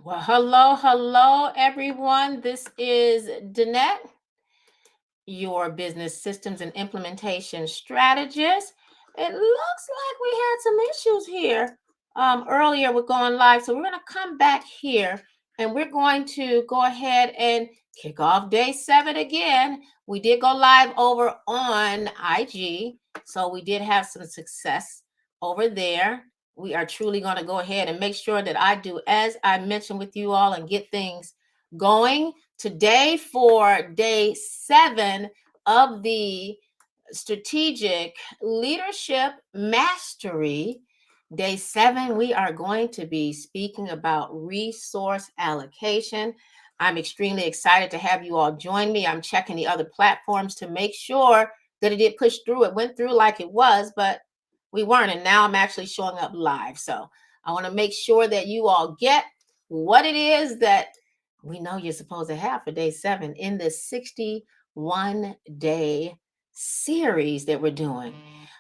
Well, hello, everyone. This is Danette, your business systems and implementation strategist. It looks like we had some issues here earlier with going live. So we're going to come back here and we're going to go ahead and kick off day 7 again. We did go live over on IG. So we did have some success over there. We are truly going to go ahead and make sure that I do as I mentioned with you all and get things going today for day 7 of the strategic leadership mastery. Day 7, we are going to be speaking about resource allocation. I'm extremely excited to have you all join me. I'm checking the other platforms to make sure that it did push through. It went through like it was, but we weren't. And now I'm actually showing up live. So I want to make sure that you all get what it is that we know you're supposed to have for day 7 in this 61-day series that we're doing.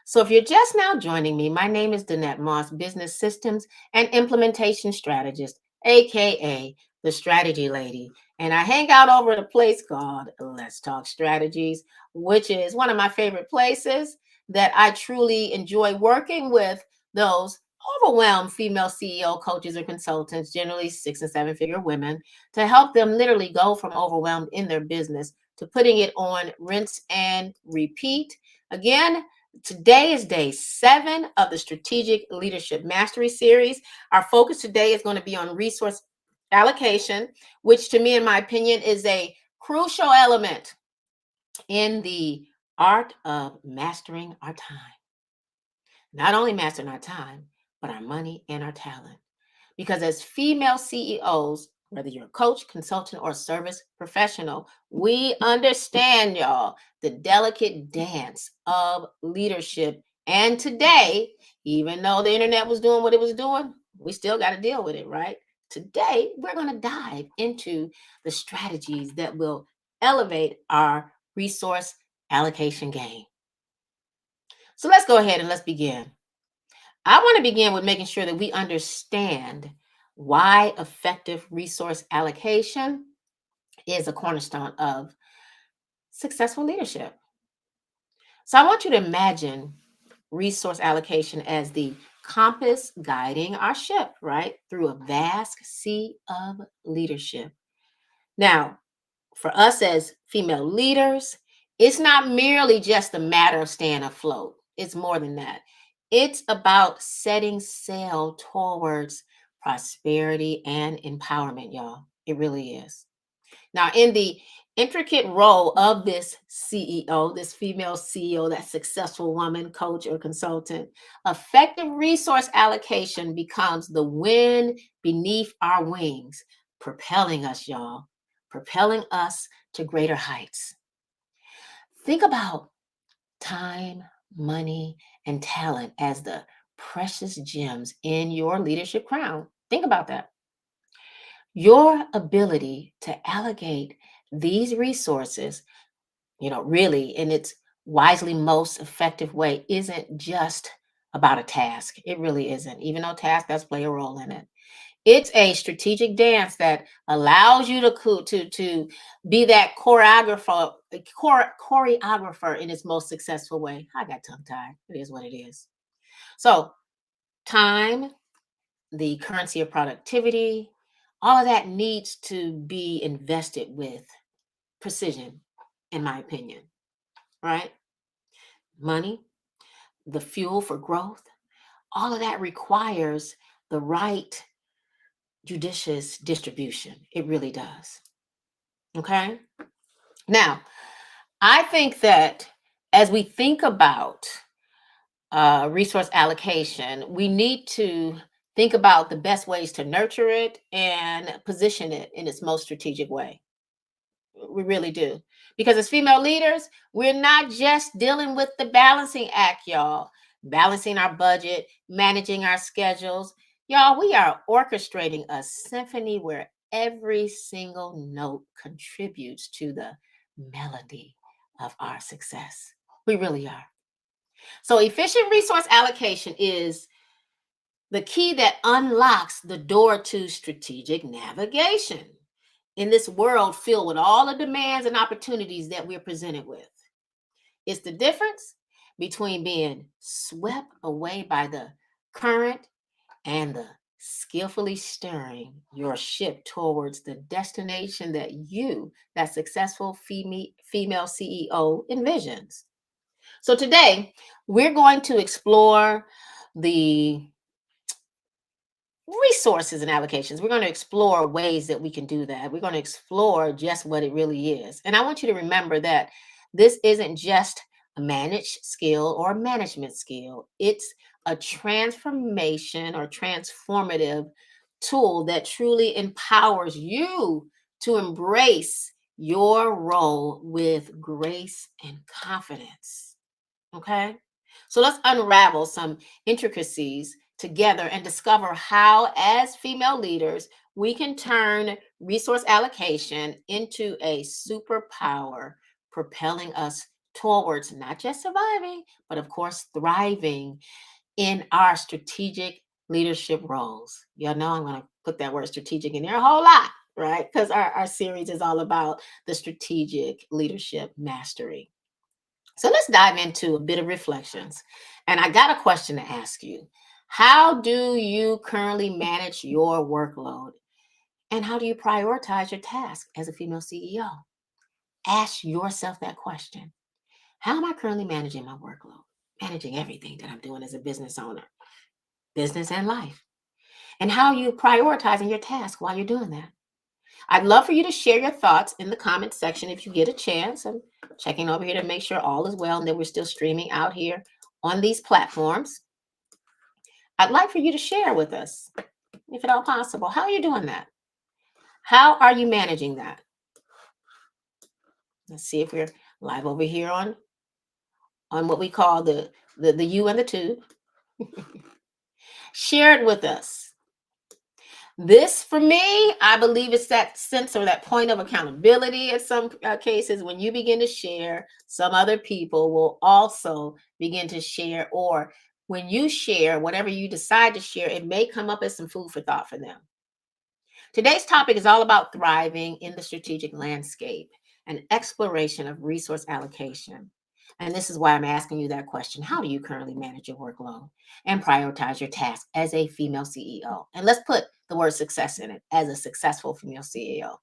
So if you're just now joining me, my name is Danette Moss, business systems and implementation strategist, aka the strategy lady. And I hang out over at a place called Let's Talk Strategies, which is one of my favorite places that I truly enjoy working with those overwhelmed female CEO coaches or consultants, generally 6 and 7 figure women, to help them literally go from overwhelmed in their business to putting it on rinse and repeat. Again, today is day 7 of the Strategic Leadership Mastery Series. Our focus today is going to be on resource allocation, which to me, in my opinion, is a crucial element in the art of mastering our time. Not only mastering our time, but our money and our talent. Because as female CEOs, whether you're a coach, consultant, or service professional, we understand, y'all, the delicate dance of leadership. And today, even though the internet was doing what it was doing, we still got to deal with it, right? Today, we're going to dive into the strategies that will elevate our resource allocation game. So let's go ahead and let's begin. I want to begin with making sure that we understand why effective resource allocation is a cornerstone of successful leadership. So I want you to imagine resource allocation as the compass guiding our ship, right? Through a vast sea of leadership. Now, for us as female leaders, it's not merely just a matter of staying afloat. It's more than that. It's about setting sail towards prosperity and empowerment, y'all. It really is. Now, in the intricate role of this CEO, this female CEO, that successful woman, coach, or consultant, effective resource allocation becomes the wind beneath our wings, propelling us, y'all, propelling us to greater heights. Think about time, money, and talent as the precious gems in your leadership crown. Think about that. Your ability to allocate these resources, really in its wisely most effective way, isn't just about a task. It really isn't, even though task does play a role in it. It's a strategic dance that allows you to be that choreographer in its most successful way. I got tongue tied. It is what it is. So, time, the currency of productivity, all of that needs to be invested with precision, in my opinion, right? Money, the fuel for growth, all of that requires the right judicious distribution. It really does. Okay. Now, I think that as we think about resource allocation, we need to think about the best ways to nurture it and position it in its most strategic way. We really do. Because as female leaders, we're not just dealing with the balancing act, y'all. Balancing our budget, managing our schedules. Y'all, we are orchestrating a symphony where every single note contributes to the melody of our success. We really are. So efficient resource allocation is the key that unlocks the door to strategic navigation in this world filled with all the demands and opportunities that we're presented with. It's the difference between being swept away by the current and the skillfully steering your ship towards the destination that you, that successful female CEO, envisions. So today, we're going to explore the resources and allocations. We're going to explore ways that we can do that. We're going to explore just what it really is. And I want you to remember that this isn't just a managed skill or a management skill, it's a transformation or transformative tool that truly empowers you to embrace your role with grace and confidence. Okay. So let's unravel some intricacies together and discover how, as female leaders, we can turn resource allocation into a superpower, propelling us towards not just surviving, but of course, thriving in our strategic leadership roles. Y'all know I'm going to put that word strategic in there a whole lot, right? Because our series is all about the strategic leadership mastery. So let's dive into a bit of reflections. And I got a question to ask you. How do you currently manage your workload? And how do you prioritize your task as a female CEO? Ask yourself that question. How am I currently managing my workload? Managing everything that I'm doing as a business owner, business and life. And how are you prioritizing your task while you're doing that? I'd love for you to share your thoughts in the comment section if you get a chance. I'm checking over here to make sure all is well and that we're still streaming out here on these platforms. I'd like for you to share with us, if at all possible, how are you doing that? How are you managing that? Let's see if we're live over here on what we call the U and the two. Share it with us. This, for me, I believe it's that sense or that point of accountability in some cases. When you begin to share, some other people will also begin to share. Or when you share, whatever you decide to share, it may come up as some food for thought for them. Today's topic is all about thriving in the strategic landscape and exploration of resource allocation. And this is why I'm asking you that question. How do you currently manage your workload and prioritize your tasks as a female CEO? And let's put the word success in it, as a successful female CEO.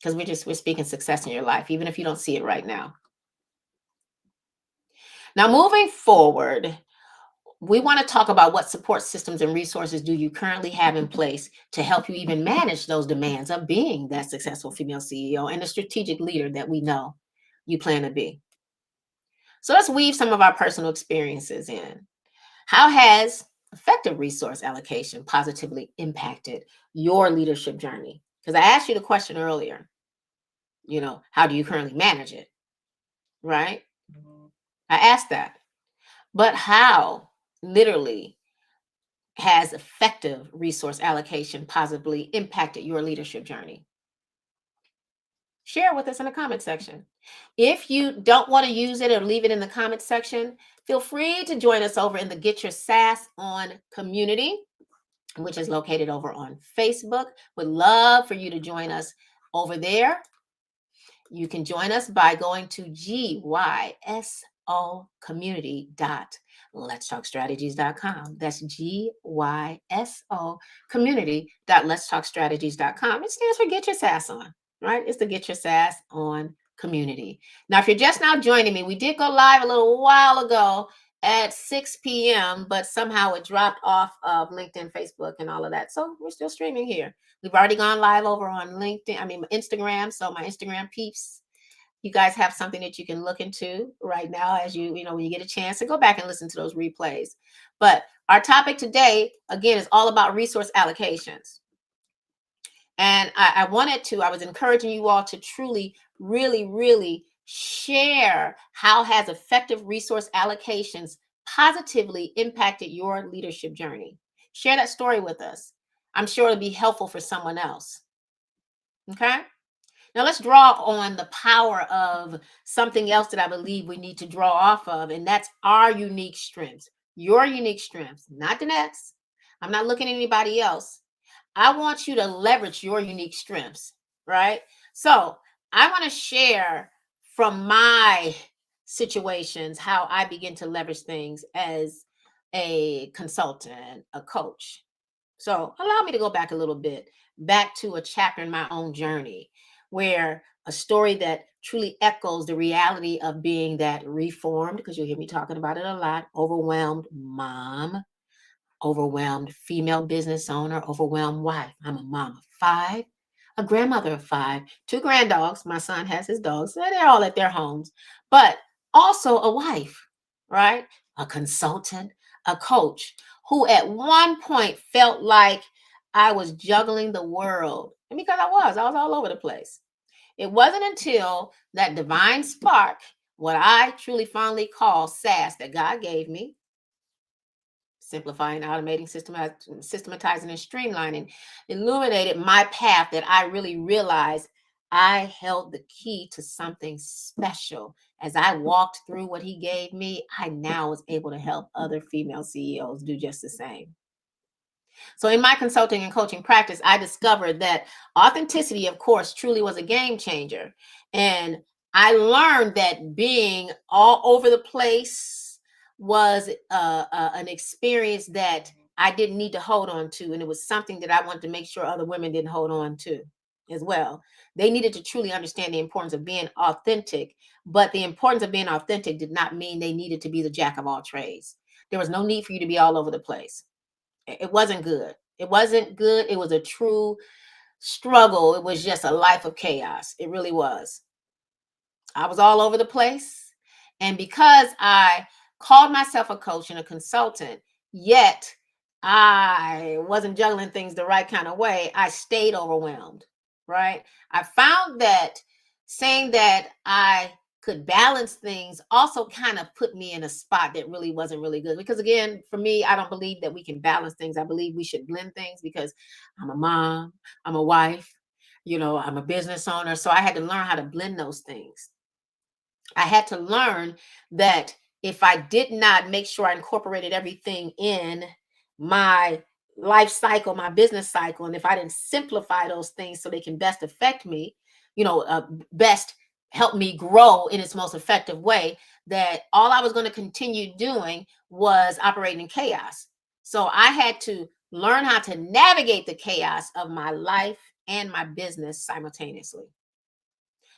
Because we're speaking success in your life, even if you don't see it right now. Now, moving forward, we want to talk about what support systems and resources do you currently have in place to help you even manage those demands of being that successful female CEO and the strategic leader that we know you plan to be. So let's weave some of our personal experiences in. How has effective resource allocation positively impacted your leadership journey? Because I asked you the question earlier, how do you currently manage it? Right? I asked that. But how literally has effective resource allocation positively impacted your leadership journey? Share with us in the comment section. If you don't want to use it or leave it in the comment section, feel free to join us over in the Get Your SaaS On community, which is located over on Facebook. Would love for you to join us over there. You can join us by going to gyso community.letstalkstrategies.com. That's gyso community.letstalkstrategies.com. It stands for Get Your SaaS On, right? It's the Get Your SaaS On community. Now, if you're just now joining me, we did go live a little while ago at 6 p.m., but somehow it dropped off of LinkedIn, Facebook, and all of that. So we're still streaming here. We've already gone live over on Instagram. So my Instagram peeps, you guys have something that you can look into right now as when you get a chance to go back and listen to those replays. But our topic today, again, is all about resource allocations. And I was encouraging you all to truly, really, really share how has effective resource allocations positively impacted your leadership journey. Share that story with us. I'm sure it'll be helpful for someone else. Okay? Now let's draw on the power of something else that I believe we need to draw off of, and that's our unique strengths. your unique strengths, not the next. I'm not looking at anybody else. I want you to leverage your unique strengths, right? So I want to share from my situations how I begin to leverage things as a consultant, a coach. So allow me to go back a little bit, back to a chapter in my own journey where a story that truly echoes the reality of being that reformed, because you'll hear me talking about it a lot, overwhelmed mom, overwhelmed female business owner, overwhelmed wife. I'm a mom of five, a grandmother of five, two granddogs. My son has his dogs. So they're all at their homes, but also a wife, right? A consultant, a coach who at one point felt like I was juggling the world. And because I was all over the place. It wasn't until that divine spark, what I truly fondly call SAS, that God gave me, simplifying, automating, systematizing, and streamlining, illuminated my path, that I really realized I held the key to something special. As I walked through what he gave me, I now was able to help other female CEOs do just the same. So, in my consulting and coaching practice, I discovered that authenticity, of course, truly was a game changer. And I learned that being all over the place was an experience that I didn't need to hold on to. And it was something that I wanted to make sure other women didn't hold on to as well. They needed to truly understand the importance of being authentic, but the importance of being authentic did not mean they needed to be the jack of all trades. There was no need for you to be all over the place. It wasn't good. It wasn't good. It was a true struggle. It was just a life of chaos. It really was. I was all over the place. And because I called myself a coach and a consultant, yet I wasn't juggling things the right kind of way, I stayed overwhelmed, right? I found that saying that I could balance things also kind of put me in a spot that really wasn't really good. Because again, for me, I don't believe that we can balance things. I believe we should blend things because I'm a mom, I'm a wife, I'm a business owner. So I had to learn how to blend those things. I had to learn that if I did not make sure I incorporated everything in my life cycle, my business cycle, and if I didn't simplify those things so they can best affect me, best help me grow in its most effective way, that all I was going to continue doing was operating in chaos. So I had to learn how to navigate the chaos of my life and my business simultaneously.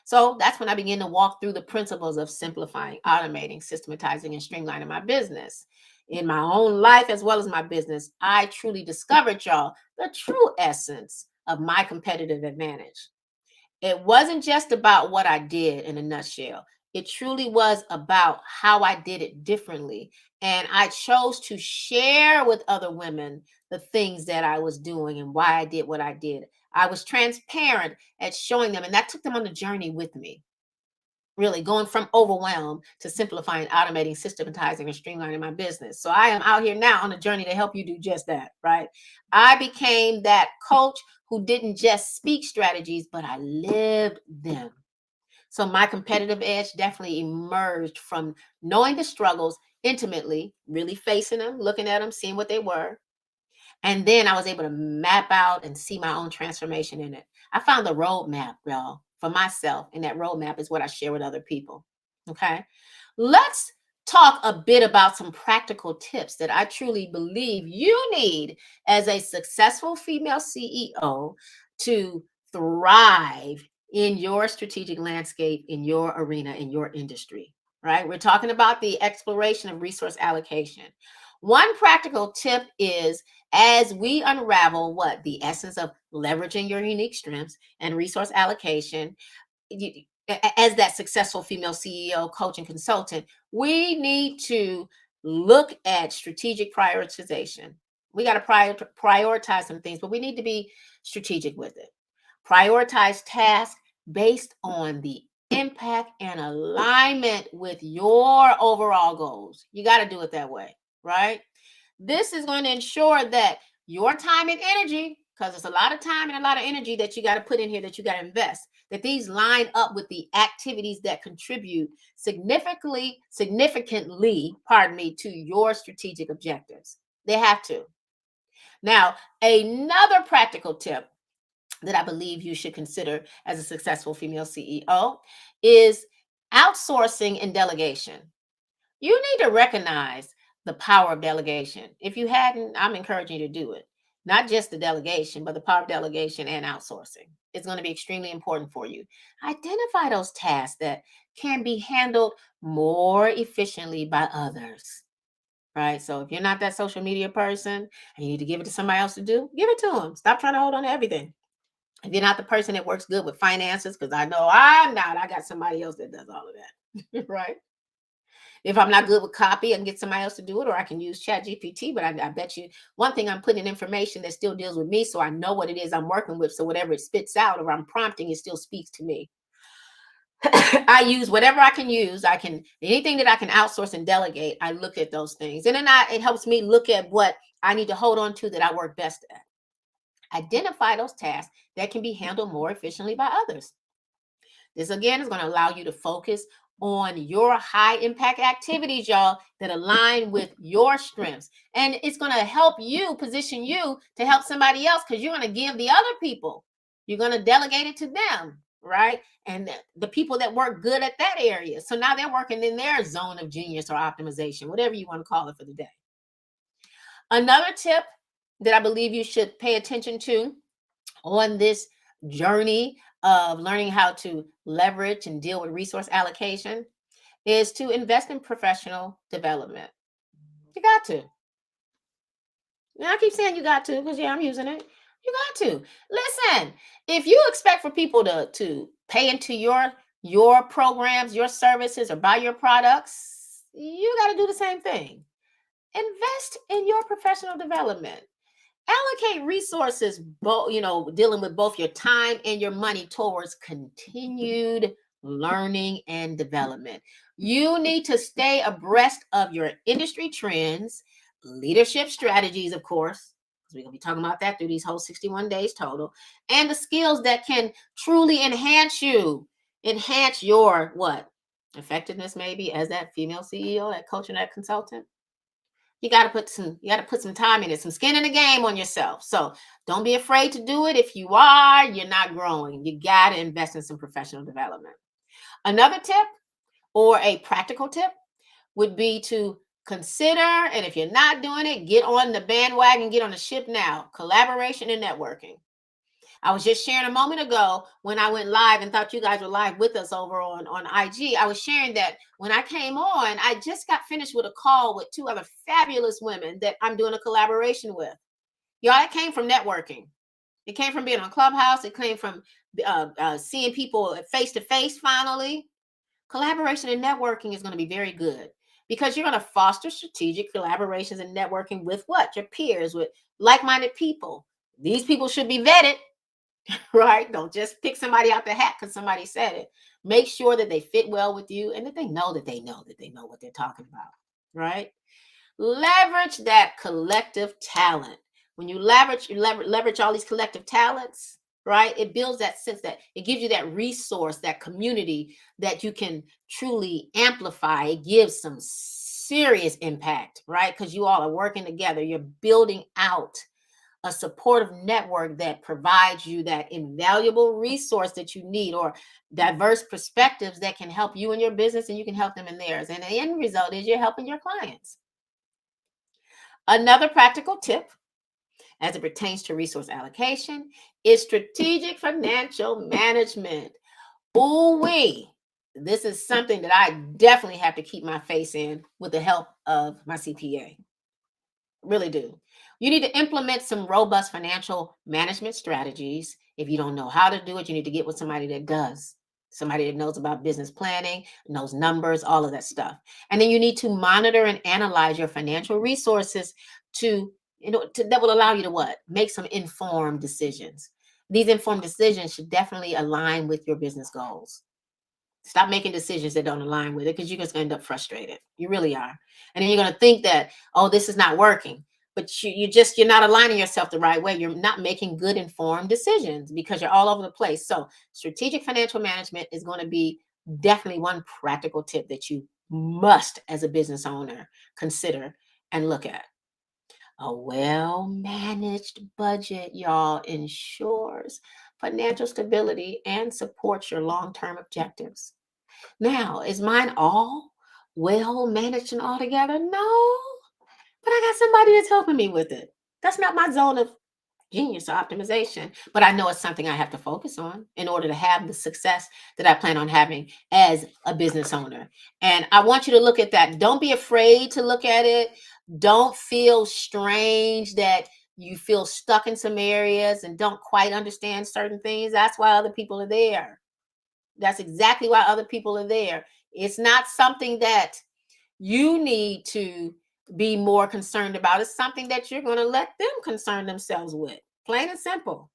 So that's when I began to walk through the principles of simplifying, automating, systematizing, and streamlining my business. In my own life as well as my business, I truly discovered, y'all, the true essence of my competitive advantage. It wasn't just about what I did in a nutshell. It truly was about how I did it differently. And I chose to share with other women the things that I was doing and why I did what I did. I was transparent at showing them, and that took them on the journey with me. Really going from overwhelmed to simplifying, automating, systematizing, and streamlining my business. So I am out here now on a journey to help you do just that, right? I became that coach who didn't just speak strategies, but I lived them. So my competitive edge definitely emerged from knowing the struggles intimately, really facing them, looking at them, seeing what they were, and then I was able to map out and see my own transformation in it. I found the roadmap, y'all, for myself. And that roadmap is what I share with other people. Okay. Let's talk a bit about some practical tips that I truly believe you need as a successful female CEO to thrive in your strategic landscape, in your arena, in your industry. Right. We're talking about the exploration of resource allocation. One practical tip is, as we unravel what the essence of leveraging your unique strengths and resource allocation, as that successful female CEO, coach, and consultant, we need to look at strategic prioritization. We got to prioritize some things, but we need to be strategic with it. Prioritize tasks based on the impact and alignment with your overall goals. You got to do it that way, right? This is going to ensure that your time and energy because it's a lot of time and a lot of energy that you got to put in here, that you got to invest, that these line up with the activities that contribute significantly, pardon me, to your strategic objectives. They have to. Now, another practical tip that I believe you should consider as a successful female CEO is outsourcing and delegation. You need to recognize the power of delegation. If you hadn't, I'm encouraging you to do it. Not just the delegation, but the power of delegation and outsourcing. It's going to be extremely important for you. Identify those tasks that can be handled more efficiently by others. Right. So if you're not that social media person and you need to give it to somebody else to do, give it to them. Stop trying to hold on to everything. If you're not the person that works good with finances, because I know I'm not, I got somebody else that does all of that. Right. If I'm not good with copy, I can get somebody else to do it, or I can use Chat GPT. But I bet you one thing, I'm putting information that still deals with me, so I know what it is I'm working with. So whatever it spits out or I'm prompting, it still speaks to me. I use whatever I can use. I can anything that I can outsource and delegate. I look at those things, and then it helps me look at what I need to hold on to that I work best at. Identify those tasks that can be handled more efficiently by others. This again is going to allow you to focus on your high impact activities, y'all, that align with your strengths. And it's going to help you position you to help somebody else, because you're going to give the other people, you're going to delegate it to them, right? And the people that work good at that area. So now they're working in their zone of genius or optimization, whatever you want to call it for the day. Another tip that I believe you should pay attention to on this journey of learning how to leverage and deal with resource allocation is to invest in professional development. You got to. Now, I keep saying you got to because, yeah, I'm using it. You got to. Listen, if you expect for people to pay into your programs, your services, or buy your products, you got to do the same thing. Invest in your professional development. Allocate resources, dealing with both your time and your money towards continued learning and development. You need to stay abreast of your industry trends, leadership strategies, of course, because we're going to be talking about that through these whole 61 days total, and the skills that can truly enhance your what? Effectiveness, maybe, as that female CEO, that coach, and that consultant. You got to put some time in it, some skin in the game on yourself. So don't be afraid to do it. If you are, you're not growing. You got to invest in some professional development. Another tip, or a practical tip, would be to consider, and if you're not doing it, get on the bandwagon, get on the ship now. Collaboration and networking. I was just sharing a moment ago when I went live and thought you guys were live with us over on IG. I was sharing that when I came on, I just got finished with a call with two other fabulous women that I'm doing a collaboration with. Y'all, it came from networking. It came from being on Clubhouse. It came from seeing people face to face finally. Collaboration and networking is going to be very good because you're going to foster strategic collaborations and networking with what? Your peers, with like-minded people. These people should be vetted. Right? Don't just pick somebody out the hat because somebody said it. Make sure that they fit well with you and that they know what they're talking about. Right? Leverage that collective talent. When you leverage all these collective talents, right? It builds that sense, that it gives you that resource, that community that you can truly amplify. It gives some serious impact, right? Because you all are working together. You're building out a supportive network that provides you that invaluable resource that you need, or diverse perspectives that can help you in your business and you can help them in theirs. And the end result is you're helping your clients. Another practical tip as it pertains to resource allocation is strategic financial management. Ooh-wee. This is something that I definitely have to keep my face in with the help of my CPA. Really do. You need to implement some robust financial management strategies. If you don't know how to do it, you need to get with somebody that does. Somebody that knows about business planning, knows numbers, all of that stuff. And then you need to monitor and analyze your financial resources that will allow you to what? Make some informed decisions. These informed decisions should definitely align with your business goals. Stop making decisions that don't align with it, because you're just going to end up frustrated. You really are. And then you're going to think that, oh, this is not working. but you're not aligning yourself the right way. You're not making good informed decisions because you're all over the place. So strategic financial management is going to be definitely one practical tip that you must, as a business owner, consider and look at. A well managed budget, y'all, ensures financial stability and supports your long term objectives. Now, is mine all well managed and all together? No, but I got somebody that's helping me with it. That's not my zone of genius or optimization, but I know it's something I have to focus on in order to have the success that I plan on having as a business owner. And I want you to look at that. Don't be afraid to look at it. Don't feel strange that you feel stuck in some areas and don't quite understand certain things. That's why other people are there. That's exactly why other people are there. It's not something that you need to be more concerned about. It's something that you're going to let them concern themselves with. Plain and simple.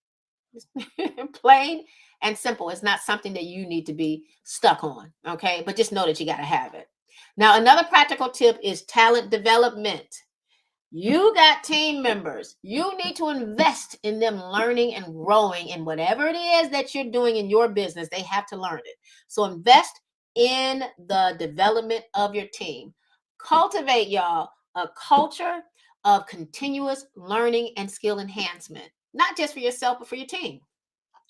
Plain and simple. It's not something that you need to be stuck on. Okay. But just know that you got to have it. Now, another practical tip is talent development. You got team members. You need to invest in them learning and growing in whatever it is that you're doing in your business. They have to learn it. So invest in the development of your team. Cultivate, y'all, a culture of continuous learning and skill enhancement, not just for yourself, but for your team.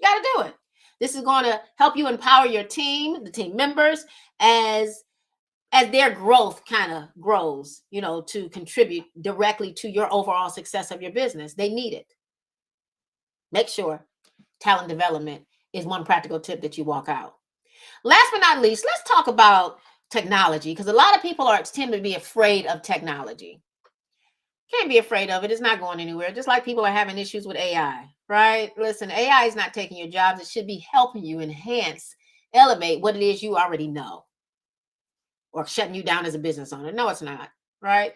You got to do it. This is going to help you empower your team, the team members, as their growth kind of grows, to contribute directly to your overall success of your business. They need it. Make sure talent development is one practical tip that you walk out. Last but not least, let's talk about technology, because a lot of people tend to be afraid of technology. Can't be afraid of it. It's not going anywhere. Just like people are having issues with AI, right? Listen, AI is not taking your jobs. It should be helping you enhance, elevate what it is you already know, or shutting you down as a business owner. No, it's not, right?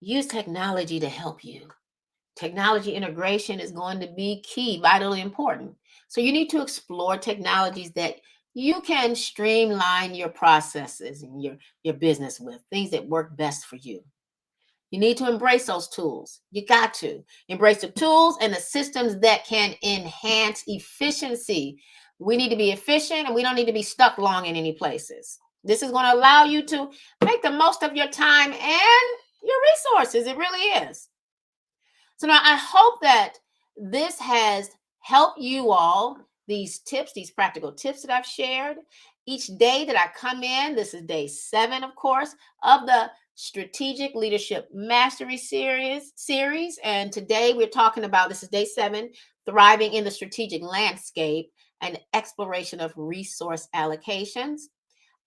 Use technology to help you. Technology integration is going to be key, vitally important. So you need to explore technologies that you can streamline your processes and your business with, things that work best for you. You need to embrace those tools. You got to embrace the tools and the systems that can enhance efficiency. We need to be efficient, and we don't need to be stuck long in any places. This is going to allow you to make the most of your time and your resources. It really is. So now I hope that this has helped you all, these tips, these practical tips that I've shared. Each day that I come in, this is day 7, of course, of the Strategic Leadership Mastery series. And today we're talking about, this is day 7, thriving in the strategic landscape and exploration of resource allocations.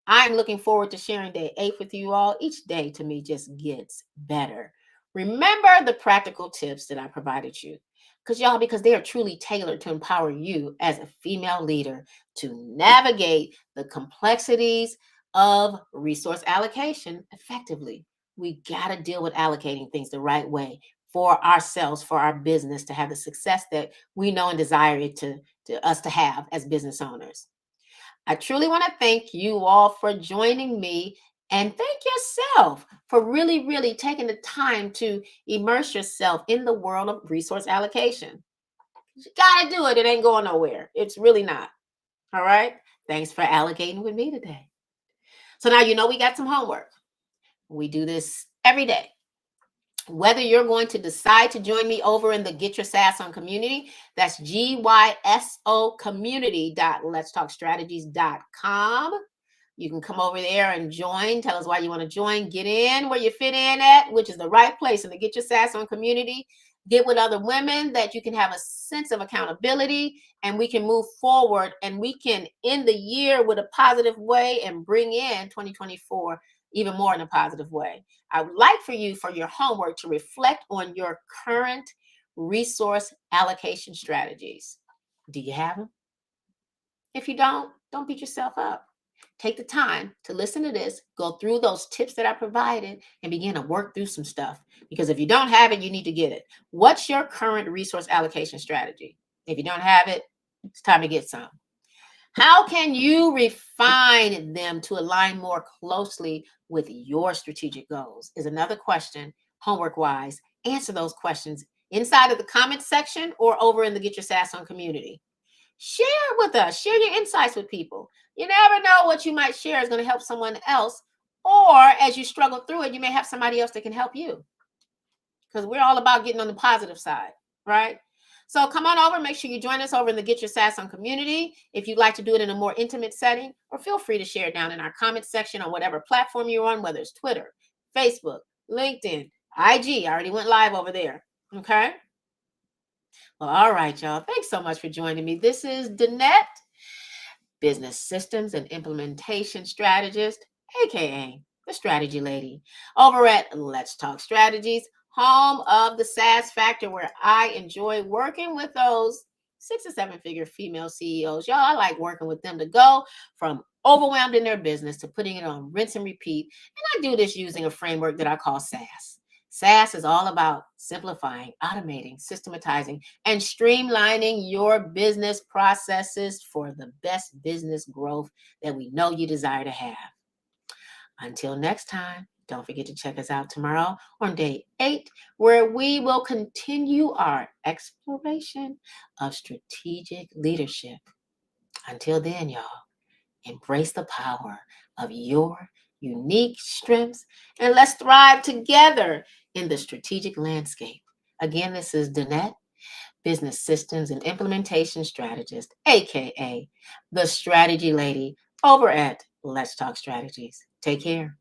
I'm looking forward to sharing day 8 with you all. Each day to me just gets better. Remember the practical tips that I provided you, because they are truly tailored to empower you as a female leader to navigate the complexities of resource allocation effectively. We got to deal with allocating things the right way for ourselves, for our business, to have the success that we know and desire it to us to have as business owners. I truly want to thank you all for joining me, and thank yourself for really, really taking the time to immerse yourself in the world of resource allocation. You got to do it. It ain't going nowhere. It's really not. All right. Thanks for allocating with me today. So now we got some homework. We do this every day. Whether you're going to decide to join me over in the Get Your Sass On community, that's GYSO community.letstalkstrategies.com. You can come over there and join. Tell us why you want to join. Get in where you fit in at, which is the right place in the Get Your Sass On community. Get with other women that you can have a sense of accountability, and we can move forward, and we can end the year with a positive way and bring in 2024 even more in a positive way. I would like for your homework, to reflect on your current resource allocation strategies. Do you have them? If you don't beat yourself up. Take the time to listen to this, go through those tips that I provided, and begin to work through some stuff. Because if you don't have it, you need to get it. What's your current resource allocation strategy? If you don't have it, it's time to get some. How can you refine them to align more closely with your strategic goals? Is another question, homework-wise, answer those questions inside of the comment section or over in the Get Your Sass On community. Share with us, share your insights with people. You never know what you might share is going to help someone else. Or as you struggle through it, you may have somebody else that can help you, because we're all about getting on the positive side, right? So come on over, make sure you join us over in the Get Your Sass On community. If you'd like to do it in a more intimate setting, or feel free to share it down in our comment section on whatever platform you're on, whether it's Twitter, Facebook, LinkedIn, IG. I already went live over there. Okay. Well, all right, y'all. Thanks so much for joining me. This is Danette, business systems and implementation strategist, aka the strategy lady, over at Let's Talk Strategies, home of the SaaS Factor, where I enjoy working with those 6 to 7 figure female CEOs. Y'all, I like working with them to go from overwhelmed in their business to putting it on rinse and repeat. And I do this using a framework that I call SaaS. SaaS is all about simplifying, automating, systematizing, and streamlining your business processes for the best business growth that we know you desire to have. Until next time, don't forget to check us out tomorrow on day 8, where we will continue our exploration of strategic leadership. Until then, y'all, embrace the power of your unique strengths, and let's thrive together in the strategic landscape. Again, this is Danette, business systems and implementation strategist, aka the strategy lady, over at Let's Talk Strategies. Take care.